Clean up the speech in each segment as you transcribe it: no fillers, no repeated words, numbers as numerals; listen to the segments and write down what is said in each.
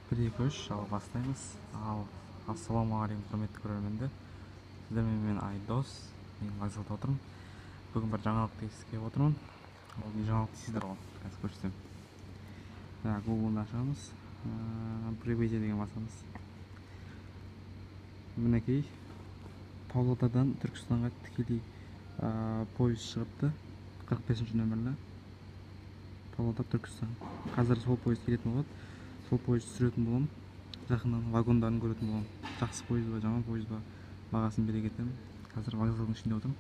Bir-екі үш ал бастаймыз. Ассалаумағалейкум құрметті көрермендер. Сіздермен мен Айдос. Мен вокзалда отырмын. Бүгін бір жаңалықты естіге отырмын. Ол не жаңалық дейсіздер ғой, қазір көрсетемін. Гугл'ны ашамыз. Прибытие деген басамыз. Мінекей Павлодардан Түркістанға тікелей пойыз шығыпты. 45-ші нөмірлі. Павлодар Түркістан. Қазір сол пойыз келетін болады. Сол пойыз түсіретін боламын. Жақыннан вагондарын көретін боламын. Жақсы пойыз ба, жаман пойыз ба, бағасын бере кетемін. Қазір вокзалдың ішінде отырмын.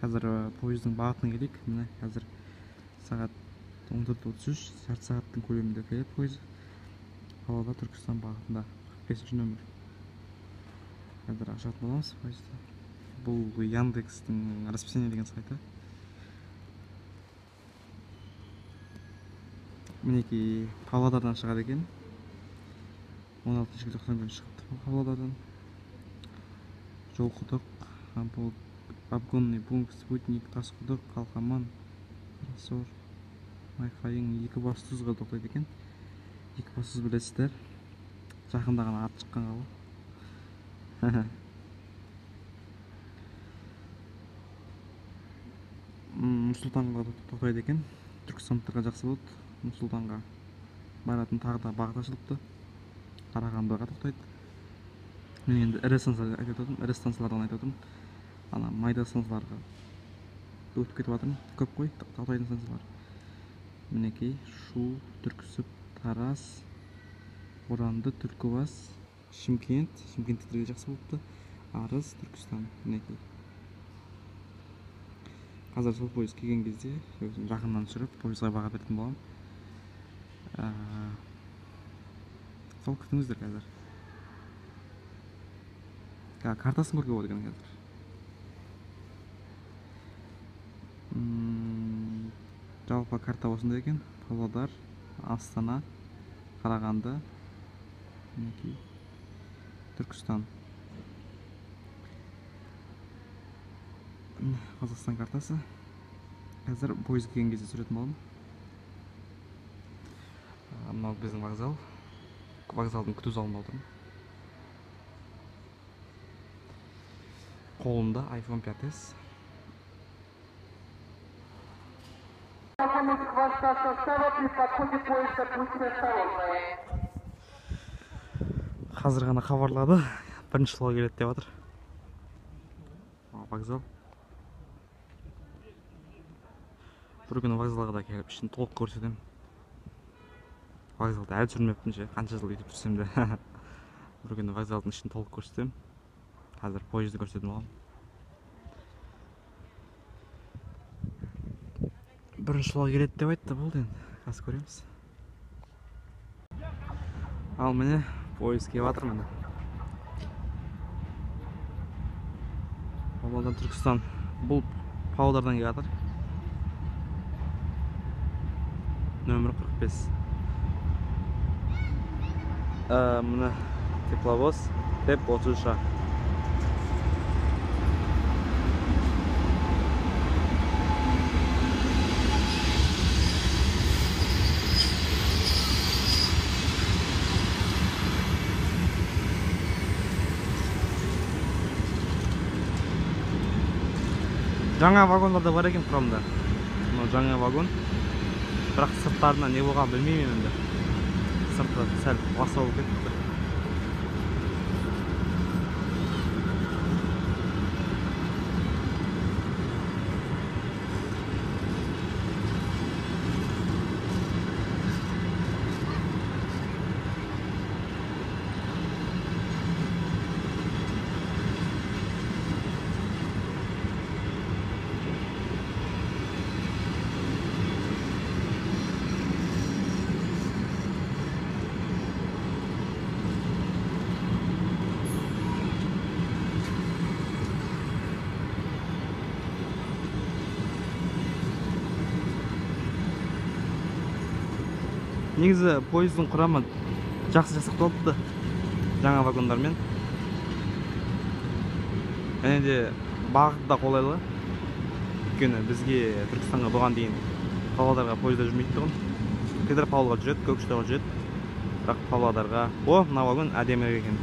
Қазір пойыздың бағытына келейік. Міне қазір сағат 14:33, жарты сағаттың көлемінде келеді пойыз. Павлодар Түркістан бағытында 45-ші нөмір. Қазір ашатын боламыз пойызды. Бұл Яндекстің расписание деген сайты. Мінекей Павлодардан шығады екен. 16 желтоқсан күні шығыпты Павлодардан. Жолқұдық, обгонный пункт, Спутник, Тасқұдық, Қалқаман, Қарасор, Майқайың, Екібастұзға тоқтайды екен. Екібастұз білесіздер. Жақында ғана аты шыққан қала. Нұр-Сұлтанға тоқтайды екен. Түркістандықтарға жақсы болады. Нұр-Сұлтанға баратын тағы да бағыт ашылыпты. Қарағандыға тоқтайды. Мен енді ірі станцияларды айтып отырмын. Ірі станциялардан айтып отырмын. Ана майда станцияларға өтіп кетіп жатырмын. Көп қой тоқтайтын станциялар. Мінекей Шу, Түрксіб, Тараз, Боранды, Түлкібас, Шымкент. Шымкенттіктерге жақсы болыпты. Арыс, Түркістан. Мінекей. Қазір сол пойыз келген кезде жақыннан түсіріп пойызға баға беретін боламын. Сол күтіңіздер қазір. Картасын көруге болады екен қазір. Жалпы карта осындай екен. Павлодар, Астана, Қарағанды, Түркістан. Қазақстан картасы. Қазір пойыз келген кезде түсіретін боламын. Мынау біздің вокзал. Вокзалдың күту залында отырмын. Қолымда iPhone 5s. Қазір ғана хабарлады. Бірінші жолға келеді деп жатыр. Вокзал. Бір күні вокзалға да келіп ішін толық көрсетемін. Вокзалда әлі жүрмеппін ше, қанша жыл етіп жүрсем де. Бір күні вокзалдың ішін толық көрсетемін. Қазір пойызды көрсететін боламын. Бірінші жолға келеді деп айтты, болды енді. Қазір көреміз. Ал міне пойыз келіп жатыр міне. Павлодар Түркістан. Бұл Павлодардан келіп жатыр. Нөмір 45. Міне тепловоз деп 33-ша. Жаңа вагонларда бар екен құрамында. Жаңа вагон. Бірақ сырттарына не болған білмеймін енді. Сырты сәл ласа болып кетті. Негізі пойыздың құрамы жақсы жасақталыпты жаңа вагондармен. Және де бағыты да қолайлы. Өйткені бізге Түркістанға бұған дейін Павлодарға пойызда жүрмейді тұғын. Петропавлға жүреді, Көкшетауға жүреді. Бірақ Павлодарға, мына вагон әдемірек екен.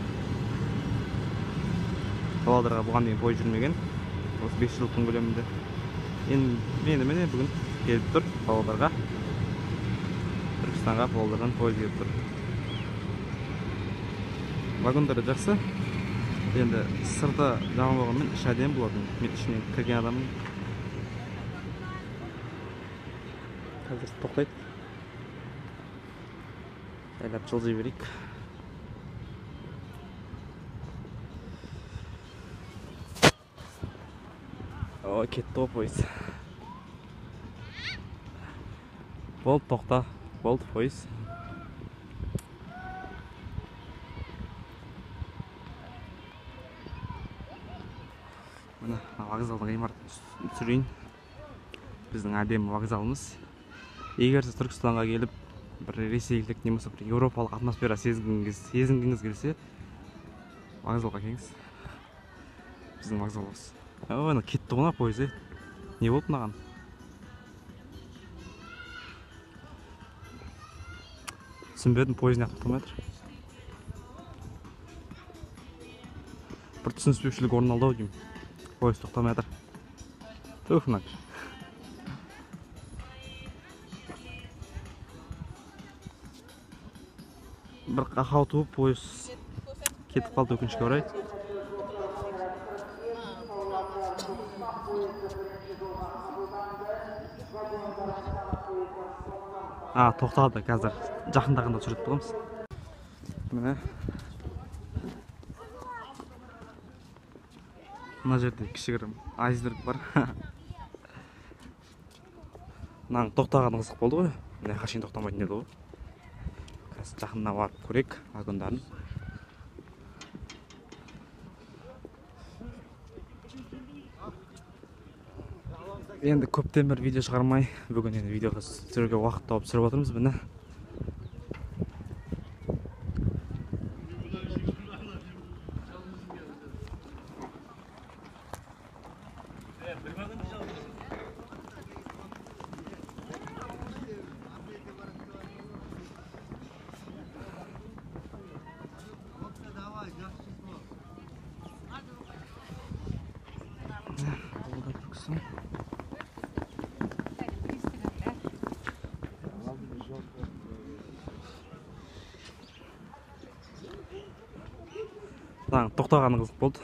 Павлодарға бұған дейін пойыз жүрмеген. Осы 5 жылдың көлемінде. Енді міне бүгін келіп тұр Павлодарға. Түркістанға Павлодардан пойыз келіп тұр. Вагондары жақсы. Енді сырты жаман болғанмен іші әдемі болады. Мен ішіне кірген адаммын. Қазір тоқтайды. Жайлап жылжи берейік. Кетті ғой пойыз. Болды, тоқта. Болды пойыз. Мына вокзалдың ғимаратын түсірейін. Біздің әдемі вокзалымыз. Егер сіз Түркістанға келіп, бір ресейлік немесе бір еуропалық атмосфера сезінгіңіз келсе, вокзалға келіңіз. Біздің вокзалымыз. Ана кетті ғана пойыз. Не болды мынаған? Түсінбедім, пойыз неғып тоқтамай жатыр. Бір түсініспеушілік орын алды ау деймін. Пойыз тоқтамай жатыр. Түх мына. Бір қақау туып пойыз кетіп қалды өкінішке орай. Тоқтады қазір. Жақындағанда түсіріп тұрамыз. Міне. Мына жерде кішігірім айсберг бар. Мынаның тоқтағаны қызық болды ғой. Мына қашейін тоқтамайтын еді ғой. Қазір жақында барып көрейік вагондарын. Енді көптен бір видео шығармай, бүгін енді видеоға түсіруге уақыт тауып түсіріп отырмыз міне. Тоқтағаны қызық болды.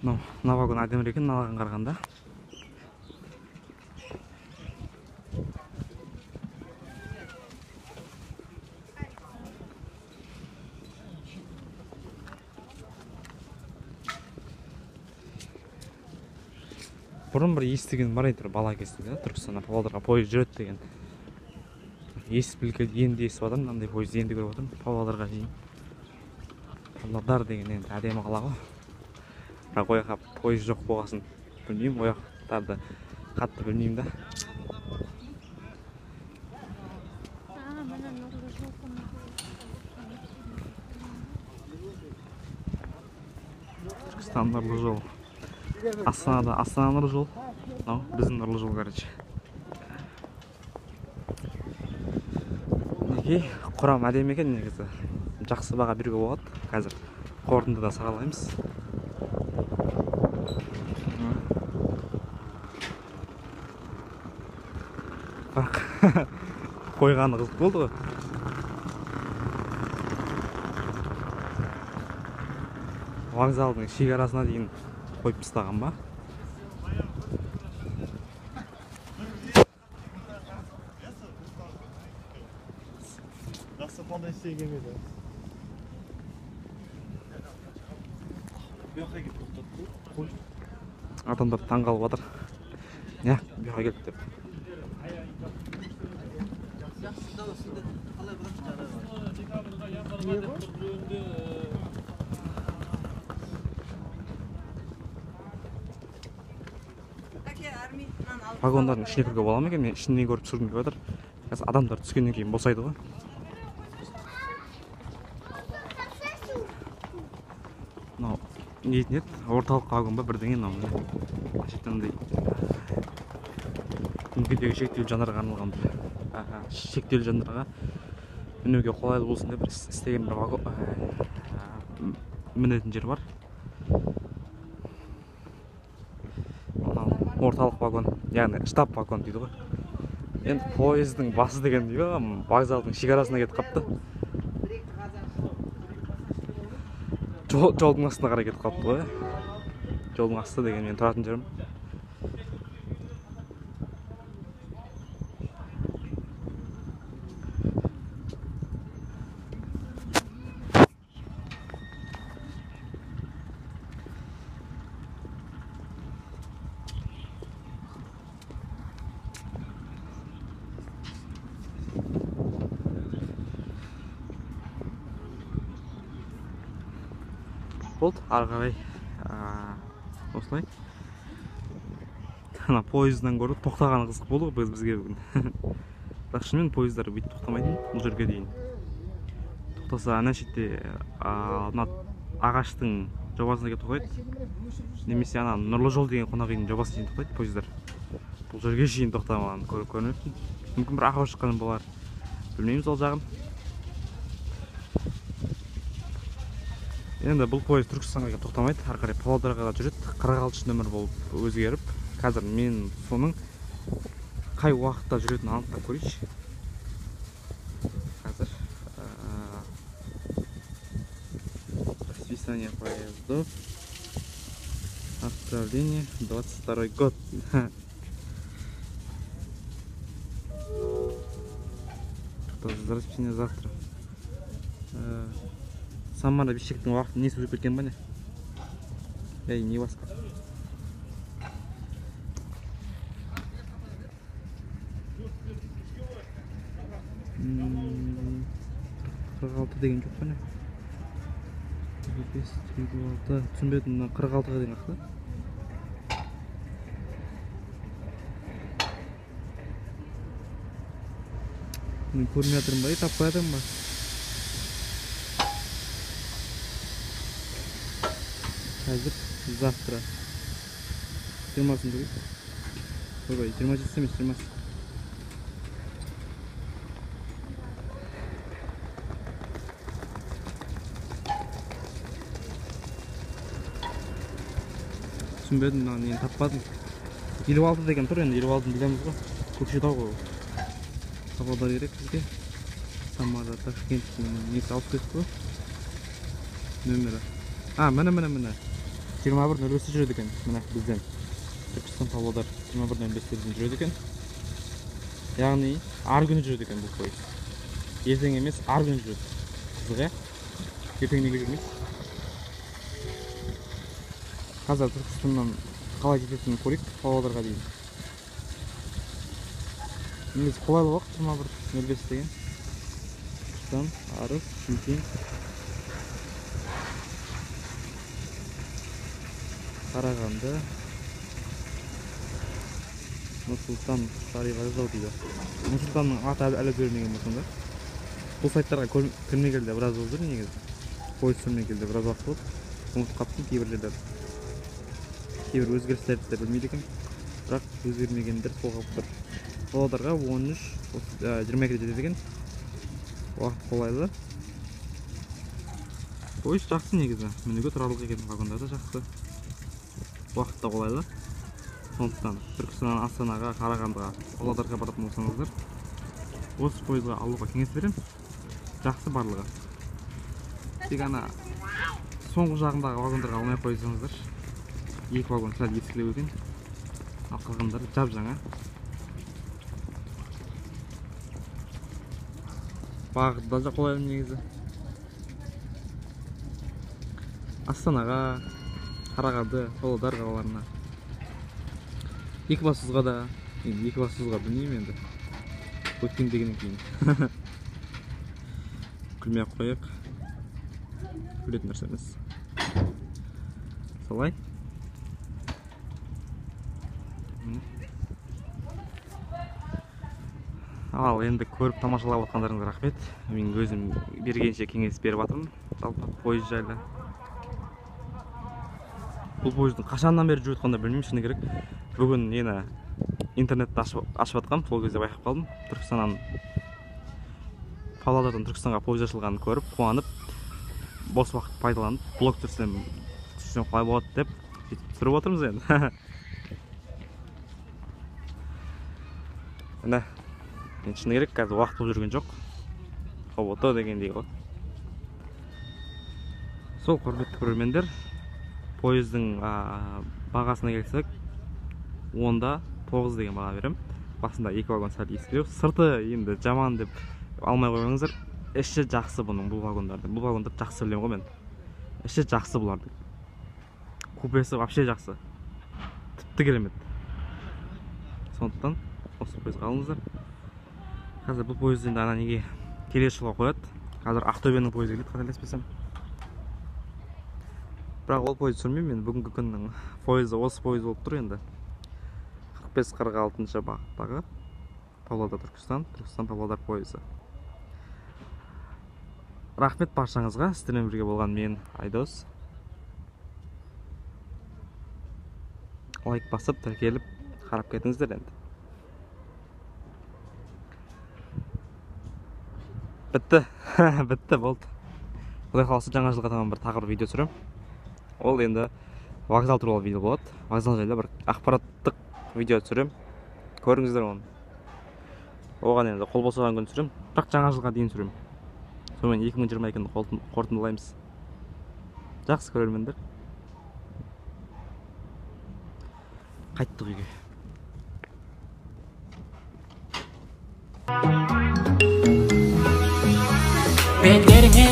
Мына вагон әдемірек екен, мынаған қарағанда. Бұрын бір естіген бар еді, бала кезінде Түркістаннан Павлодарға пойыз жүреді деген. Естіп білгенде енді естіп отырмын, мынандай пойыз енді көріп отырмын. Павлодарға дейін. Павлодар деген енді әдемі қала ғой. Бірақ ол жаққа пойыз жоқ болғасын білмеймін, ол жақтарды қатты білмеймін да. Түркістан нұрлы жол. Астана нұрлы жол. Біздің нұрлы жол, короче. Құрам әдемі екен негізі. Жақсы баға беруге болады. Қазір қорытындыда саралаймыз. Бірақ қойғаны қызық болды ғой. Вокзалдың шекарасына дейін қойып тастаған ба? Адамдар таңғалып жатыр. Не, бұяқа келді деп. Вагондардың ішіне кіруге бола ма екен? Мен ішінен көріп түсіргім келіп жатыр. Қазір адамдар түскеннен кейін босайды ғой. Мынау не дейтін еді? Орталық вагон ба бірдеңе мынау. Ашықтандай мүгедегі шектеулі жандарға арналған бір шектеулі жандарға мінуге қолайлы болсын деп істеген бір мінетін жер бар. Орталық вагон, яғни штаб вагон дейді ғой. Енді поездың басы деген вокзалдың шекарасына кетіп қапты. Жолдың астына қарай кетіп қапты ғой. Жолдың асты деген мен тұратын жерім. Болды, ары қарай осылай. Ана поезддан гөрі тоқтағаны қызық болды ғой бізге бүгін. Бірақ шынымен поездар бүйтіп тоқтамайтын бұл жерге дейін. Тоқтаса ана шетте ана ағаштың жобасына келіп тоқтайды. Немесе ана Нұрлы жол деген қонақ үйдің жобасына дейін тоқтайды поездар. Бұл жерге шейін тоқтамаған көрінеді. Мүмкін бір ақау шыққан болар. Білмейміз ол жағын. Енді бұл поезд Түркістанға келіп тоқтамайды, ары қарай Павлодарға жүреді. 46 нөмір болып өзгеріп, қазір мен соның қай уақытта жүретінін анықтап көрейінші. Қазір расписание поездов, отправление 22 год. Расписание завтра. Самара Бишкектің уақытын несі өзіп кеткен ба не? Ей, не басқа? 46 деген жоқ па не? 35, 36, түсінбедім, 46-ға деген ақы. Мен көрмей жатырмын ба, таппай жатырмын ба? Қазір, завтра 20-сын көрейік. Ойбай, 27 емес, 20. Түсінбедім, нені таппадым. 56 деген тұр, енді 56-ны білеміз ғой. Көкшетау ғой. Павлодар керек бізге. Самара, Ташкенттің несі алып кетті ғой. Нөмірі. Міне. 21.05 жүреді екен, міне бізден. Түркістан Павлодар 21.05 жүреді екен. Яғни, ар күні жүреді екен бұл пойыз. Ертең емес, ар күні жүреді. Қызық, е? Ертең неге жүрмейді? Қазір Түркістаннан қалай жететінін көрейік, Павлодарға дейін. Немесе қолайлы уақыт 21.05 деген. Түркістан, Арыс, Шымкент, Қарағанды, Нұрсұлтан, Сарыағаш дейді. Нұрсұлтанның аты әлі көрмеген болсаңдар. Бұл сайттарға кірмей келді біраз болып жүр негізі. Пойыз сүрмей келді біраз уақыт болды. Ұмытып қаптым кейбір жерлерді. Кейбір өзгерістерді де білмейді екен. Бірақ өзгермегендер сол қалып тұр. Павлодарға 13-22-де жетеді екен. Уақыт қолайлы. Пойыз жақсы негізі. Мінуге тұрарлық екен, вагондар да жақсы. Уақытта қолайлы. Сондықтан Түркістаннан Астанаға, Қарағандыға, Павлодарға баратын болсаңыздар, осы пойызға алуға кеңес беремін. Жақсы барлығы. Тек ана соңғы жағындағы вагондарға алмай қойсаңыздар. 2 вагон сәл ескілеу екен. Ал қалғандары жап жаңа. Бағыты да қолайлы негізі. Астанаға, Қарағанды, Павлодар қалаларына. Екібастұзға да, Екібастұзға білмеймін енді. Өткен дегеннен кейін. Күлмей ақ қояйық. Күлетін нәрсе емес. Солай. Ал енді көріп тамашалап отқандарыңызға рахмет. Мен өзім бергенше кеңес беріп жатырмын. Жалпы пойыз жайлы. Бұл пойыздың қашаннан бері жүріп жатқанын білмеймін, шыны керек. Бүгін ені интернетті ашып атқам, сол кезде байқап қалдым. Түркістаннан Павлодардан Түркістанға пойыз ашылғанын көріп, қуанып, бос уақыт пайдаланып, блог түсірсем қалай болады деп түсіріп отырмыз енді. Міне, мен шыны керек, қазір уақыт болып жүрген жоқ. Хобото дегендей ғой. Сол, құрметті көрермендер, пойыздың бағасына келсек, 10-да 9 деген баға берем. Басында 2 вагон сәл ескілеу. Сырты енді жаман деп алмай қоймаңыздар. Іші жақсы бұның, бұл вагондардың. Бұл вагондарды жақсы білем ғой мен. Іші жақсы бұлардың. Купесі вообще жақсы. Тіпті керемет. Сондықтан осы пойызға алыңыздар. Қазір бұл пойыз енді ана неге келесі жылға қояды. Қазір Ақтөбенің пойызы келеді, қателеспесем. Бірақ ол пойыз түсірмеймін мен. Бүгінгі күннің пойызы осы пойыз болып тұр енді. 45-46 бағыттағы Павлодар Түркістан, Түркістан Павлодар пойызы. Рахмет баршаңызға, сіздермен бірге болған мен Айдос. Лайк басып, тіркеліп, қарап кетіңіздер енді. Бітті, бітті, болды. Құдай қаласа жаңа жылға таман тағы бір видео түсірем. Ол енді вокзал туралы видео болады. Вокзал жайлы бір ақпараттық видео түсірем. Көріңіздер оны. Оған енді қол босаған күн түсірем. Бірақ жаңа жылға дейін түсірем. Сонымен 2022-ні қорытындылаймыз. Жақсы көрермендер. Қайттық үйге. Беттеріңе